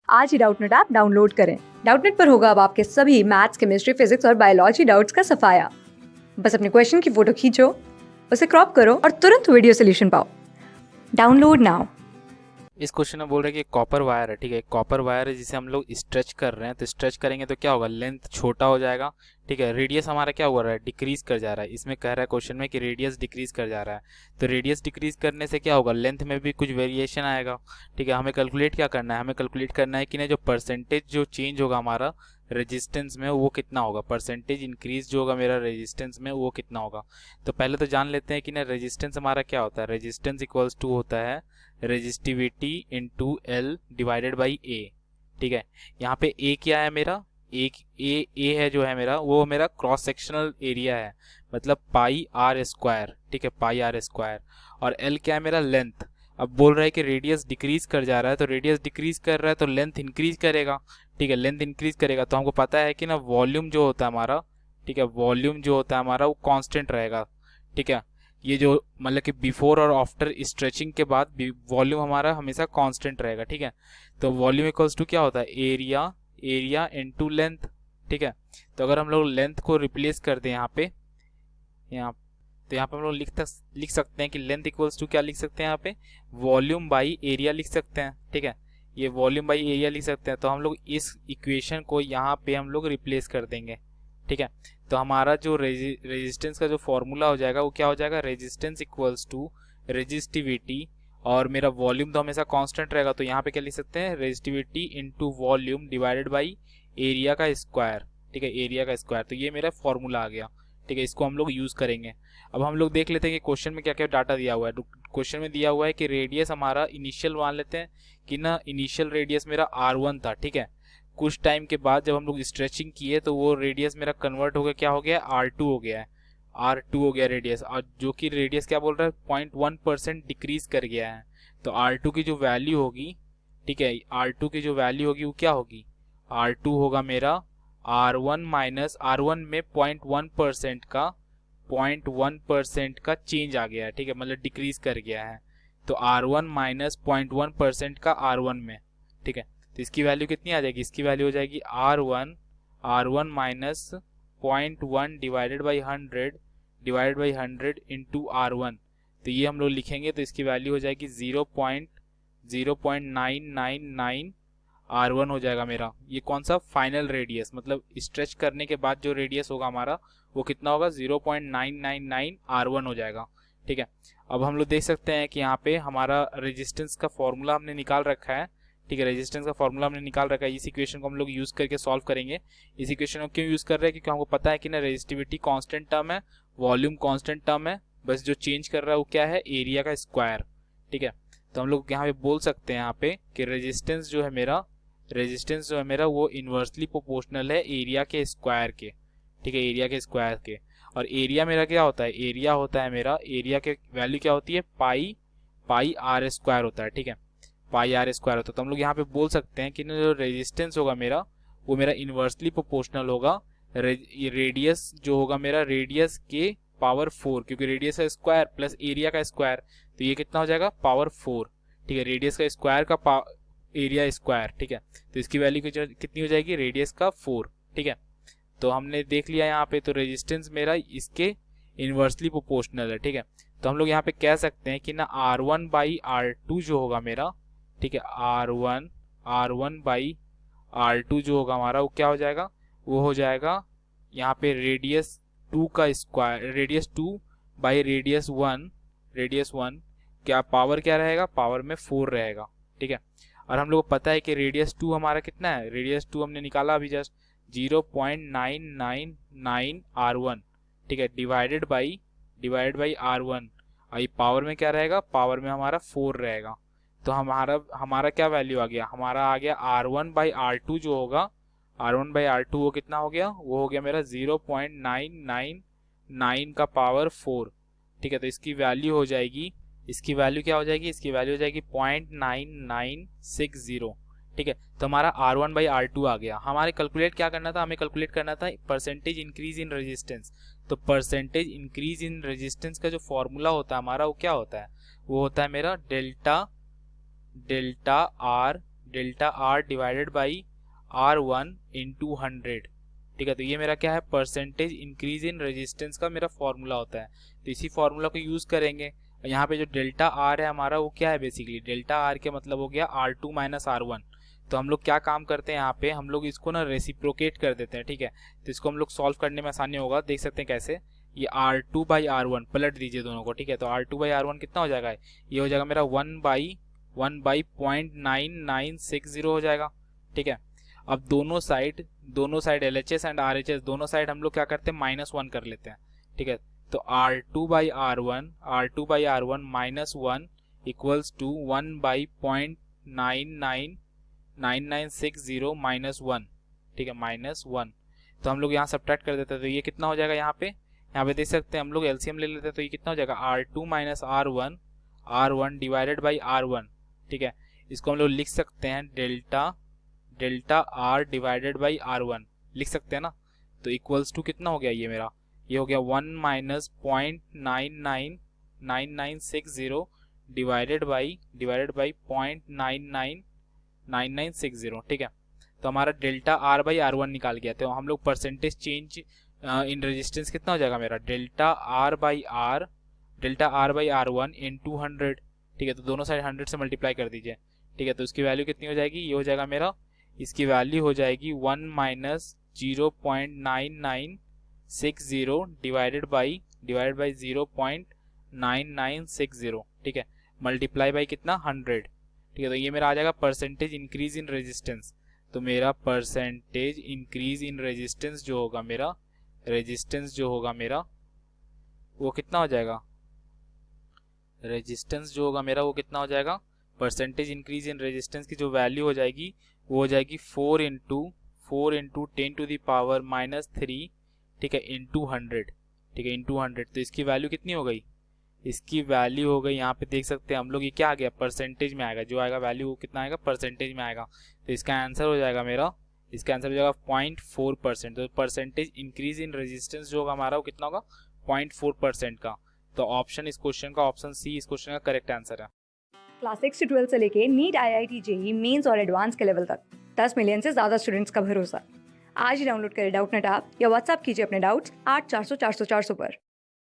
आज ही Doubtnut app download करें। Doubtnut पर होगा अब आपके सभी मैथ्स, केमिस्ट्री, फिजिक्स और बायोलॉजी डाउट्स का सफाया। बस अपने क्वेश्चन की फोटो खींचो, उसे क्रॉप करो और तुरंत वीडियो सोल्यूशन पाओ। Download now. इस क्वेश्चन में बोल रहे हैं कि कॉपर वायर है, ठीक है। कॉपर वायर है जिसे हम लोग स्ट्रेच कर रहे हैं, तो स्ट्रेच करेंगे तो क्या होगा, लेंथ छोटा हो जाएगा, ठीक है। रेडियस हमारा क्या हो रहा है, डिक्रीज कर जा रहा है। इसमें कह रहा है क्वेश्चन में कि रेडियस डिक्रीज कर जा रहा है, तो रेडियस डिक्रीज करने से क्या होगा, लेंथ में भी कुछ वेरिएशन आएगा, ठीक है। हमें कैलकुलेट क्या करना है, हमें कैलकुलेट करना है कि ना जो परसेंटेज जो चेंज होगा हमारा रेजिस्टेंस में वो कितना होगा, परसेंटेज इंक्रीज जो होगा मेरा रेजिस्टेंस में वो कितना होगा। तो पहले तो जान लेते हैं कि ना रेजिस्टेंस हमारा क्या होता है। रेजिस्टेंस इक्वल्स टू होता है resistivity into L divided by A, ठीक है। यहाँ पे ए क्या है मेरा, ए है जो है मेरा, वो मेरा क्रॉस सेक्शनल एरिया है, मतलब पाई आर स्क्वायर, ठीक है, पाई आर स्क्वायर। और एल क्या है मेरा, लेंथ। अब बोल रहा है कि रेडियस डिक्रीज कर जा रहा है, तो रेडियस डिक्रीज कर रहा है तो लेंथ इंक्रीज करेगा, ठीक है। लेंथ इंक्रीज करेगा तो हमको पता है कि ना वॉल्यूम जो होता है हमारा, ठीक है, वॉल्यूम जो होता है हमारा वो कांस्टेंट रहेगा, ठीक है। ये जो मतलब कि बिफोर और आफ्टर स्ट्रेचिंग के बाद वॉल्यूम हमारा हमेशा कांस्टेंट रहेगा, ठीक है। तो वॉल्यूम इक्वल्स टू क्या होता है, एरिया इनटू लेंथ, ठीक है। तो अगर हम लोग लेंथ को रिप्लेस कर दें यहाँ पे, यहाँ तो यहाँ पे हम लोग लिख सकते हैं कि लेंथ इक्वल्स टू क्या लिख सकते हैं यहाँ पे, वॉल्यूम बाई एरिया लिख सकते हैं, ठीक है। ये वॉल्यूम बाई एरिया लिख सकते हैं, तो हम लोग इस इक्वेशन को यहाँ पे हम लोग रिप्लेस कर देंगे, ठीक है। तो हमारा जो रेजिस्टेंस का जो फॉर्मूला हो जाएगा वो क्या हो जाएगा, रेजिस्टेंस इक्वल्स टू रेजिस्टिविटी, और मेरा वॉल्यूम तो हमेशा कांस्टेंट रहेगा, तो यहाँ पे क्या लिख सकते हैं, resistivity into volume divided by area का स्क्वायर, ठीक है, एरिया का स्क्वायर। तो ये मेरा फॉर्मूला आ गया, ठीक है, इसको हम लोग यूज करेंगे। अब हम लोग देख लेते हैं कि क्वेश्चन में क्या क्या डाटा दिया हुआ है। क्वेश्चन में दिया हुआ है कि रेडियस हमारा इनिशियल मान लेते हैं कि ना इनिशियल रेडियस मेरा R1 था, ठीक है। कुछ टाइम के बाद जब हम लोग स्ट्रेचिंग किए तो वो रेडियस मेरा कन्वर्ट हो गया, क्या हो गया, R2 हो गया है, R2 हो गया रेडियस, और जो कि रेडियस क्या बोल रहा है, 0.1% डिक्रीज कर गया है। तो R2 की जो वैल्यू होगी, ठीक है, R2 की जो वैल्यू होगी वो क्या होगी, R2 होगा मेरा R1 माइनस R1 में 0.1% का चेंज आ गया है, ठीक है, मतलब डिक्रीज कर गया है। तो R1 माइनस 0.1% का R1 में, ठीक है। तो इसकी वैल्यू कितनी आ जाएगी, इसकी वैल्यू हो जाएगी R1 minus 0.1 divided by 100 into R1। तो ये हम लोग लिखेंगे तो इसकी वैल्यू हो जाएगी 0.0999 R1 हो जाएगा मेरा। ये कौन सा, फाइनल रेडियस, मतलब स्ट्रेच करने के बाद जो रेडियस होगा हमारा वो कितना होगा, 0.999 R1 हो जाएगा, ठीक है। अब हम लोग देख सकते हैं कि यहाँ पे हमारा रेजिस्टेंस का फॉर्मूला हमने निकाल रखा है, ठीक है, रेजिस्टेंस का फॉर्मूला हमने निकाल रखा है। इस इक्वेशन को हम लोग यूज करके सॉल्व करेंगे। इस इक्वेशन को क्यों यूज कर रहे हैं, क्योंकि हमको पता है कि ना रेजिस्टिविटी कांस्टेंट टर्म है, वॉल्यूम कांस्टेंट टर्म है, बस जो चेंज कर रहा है वो क्या है, एरिया का स्क्वायर, ठीक है। तो हम लोग यहाँ पे बोल सकते हैं यहाँ पे कि रेजिस्टेंस जो है मेरा वो इन्वर्सली प्रोपोर्शनल है एरिया के स्क्वायर के, ठीक है, एरिया के स्क्वायर के। और एरिया मेरा क्या होता है, एरिया होता है मेरा, एरिया के वैल्यू क्या होती है, पाई आर स्क्वायर होता है, ठीक है, पाई आर स्क्वायर होता है। तो हम लोग यहाँ पे बोल सकते हैं कि जो रेजिस्टेंस होगा मेरा वो मेरा इन्वर्सली प्रोपोर्शनल होगा रेडियस जो होगा मेरा, रेडियस के पावर 4, क्योंकि रेडियस का स्क्वायर प्लस एरिया का स्क्वायर, तो ये कितना हो जाएगा, पावर 4, ठीक है, रेडियस का स्क्वायर का एरिया स्क्वायर, ठीक है। तो इसकी वैल्यू कितनी हो जाएगी, रेडियस का 4, ठीक है। तो हमने देख लिया यहाँ पे, तो रेजिस्टेंस मेरा इसके इन्वर्सली प्रोपोर्शनल है, ठीक है। तो हम लोग यहाँ पे कह सकते हैं कि ना R1 बाई R2 जो होगा मेरा, ठीक है, R1 बाई R2 जो होगा हमारा वो क्या हो जाएगा, वो हो जाएगा यहाँ पे रेडियस 2 का स्क्वायर, रेडियस 2 बाई रेडियस 1 क्या पावर क्या रहेगा, पावर में 4 रहेगा, ठीक है। और हम लोग को पता है कि रेडियस 2 हमारा कितना है, रेडियस 2 हमने निकाला अभी जस्ट 0.999 R1, ठीक है, डिवाइडेड बाई R1, और ये पावर में क्या रहेगा, पावर में हमारा 4 रहेगा। तो हमारा क्या वैल्यू आ गया, हमारा आ गया R1 बाई R2 जो होगा, R1 बाई R2 वो कितना हो गया, वो हो गया मेरा 0.999 का पावर 4, ठीक है। तो इसकी वैल्यू हो जाएगी, इसकी वैल्यू क्या हो जाएगी, इसकी वैल्यू हो जाएगी 0.9960, ठीक है। तो हमारा R1 बाई R2 आ गया। हमारे कैलकुलेट क्या करना था, हमें कैलकुलेट करना था परसेंटेज इंक्रीज इन रेजिस्टेंस। तो परसेंटेज इंक्रीज इन रेजिस्टेंस का जो फॉर्मूला होता है हमारा वो क्या होता है, वो होता है मेरा delta R delta R divided by R1 into 100, ठीक है। तो ये मेरा क्या है, परसेंटेज इंक्रीज इन रेजिस्टेंस का मेरा फॉर्मूला होता है। तो इसी फॉर्मूला को यूज करेंगे। यहाँ पे जो डेल्टा आर है हमारा वो क्या है, बेसिकली डेल्टा आर के मतलब हो गया R2 माइनस R1। तो हम लोग क्या काम करते हैं यहाँ पे, हम लोग इसको ना रेसिप्रोकेट कर देते हैं, ठीक है। तो इसको हम लोग सॉल्व करने में आसानी होगा, देख सकते हैं कैसे। ये R2 बाई R1 पलट दीजिए दोनों को, ठीक है। तो R2 बाई R1 कितना हो जाएगा, ये हो जाएगा मेरा 1/0.9960 हो जाएगा, ठीक है। अब दोनों साइड LHS एंड RHS दोनों साइड हम लोग क्या करते हैं, -1 कर लेते हैं, ठीक है। तो R2 by R1 -1 equals to 1/0.9960 -1, ठीक है, -1। तो हम लोग यहाँ सब्ट्रैक्ट कर देते हैं, तो ये कितना हो जाएगा, यहाँ पे देख सकते हैं हम लोग एलसीएम ले लेते हैं। तो ये कितना हो जाएगा, R2 minus R1 divided by R1, ठीक है। इसको हम लोग लिख सकते हैं delta R divided by R1 लिख सकते हैं ना। तो इक्वल्स टू कितना हो गया, ये मेरा ये हो गया 1-0.999960 डिवाइडेड बाई 0.999960, ठीक है। तो हमारा डेल्टा R बाई R1 निकाल गया। तो हम लोग परसेंटेज चेंज इन रेजिस्टेंस कितना हो जाएगा मेरा, delta R by R1 into 100, ठीक है। तो दोनों साइड 100 से मल्टीप्लाई कर दीजिए, ठीक है। तो उसकी वैल्यू कितनी हो जाएगी, ये हो जाएगा मेरा, इसकी वैल्यू हो जाएगी 1-0.9960 डिवाइडेड बाई 0.9960, ठीक है, मल्टीप्लाई बाई कितना 100, ठीक है। तो ये मेरा आ जाएगा परसेंटेज इंक्रीज इन रेजिस्टेंस। तो मेरा परसेंटेज इंक्रीज इन रेजिस्टेंस जो होगा मेरा वो कितना हो जाएगा, परसेंटेज इंक्रीज इन रेजिस्टेंस की जो वैल्यू हो जाएगी वो हो जाएगी 4 इंटू 10 टू द पावर -3, ठीक है, इंटू 100, ठीक है, इंटू 100। तो इसकी वैल्यू कितनी हो गई, इसकी वैल्यू हो गई, यहाँ पे देख सकते हैं हम लोग, ये क्या आ गया, परसेंटेज में आएगा, जो आएगा वैल्यू कितना आएगा, परसेंटेज में आएगा। तो इसका आंसर हो जाएगा 0.4%। तो परसेंटेज इंक्रीज इन रेजिस्टेंस जो होगा हमारा वो कितना होगा, 0.4% का। तो ऑप्शन इस क्वेश्चन का, ऑप्शन सी इस क्वेश्चन का करेक्ट आंसर है। क्लास 6 से 12 से लेके नीट, IIT, JEE मेंस और एडवांस के लेवल तक 10 मिलियन से ज़्यादा स्टूडेंट्स का भरोसा। आज ही डाउनलोड करें डाउटनेट ऐप या व्हाट्सएप कीजिए अपने डाउट्स 8400 400 400 पर।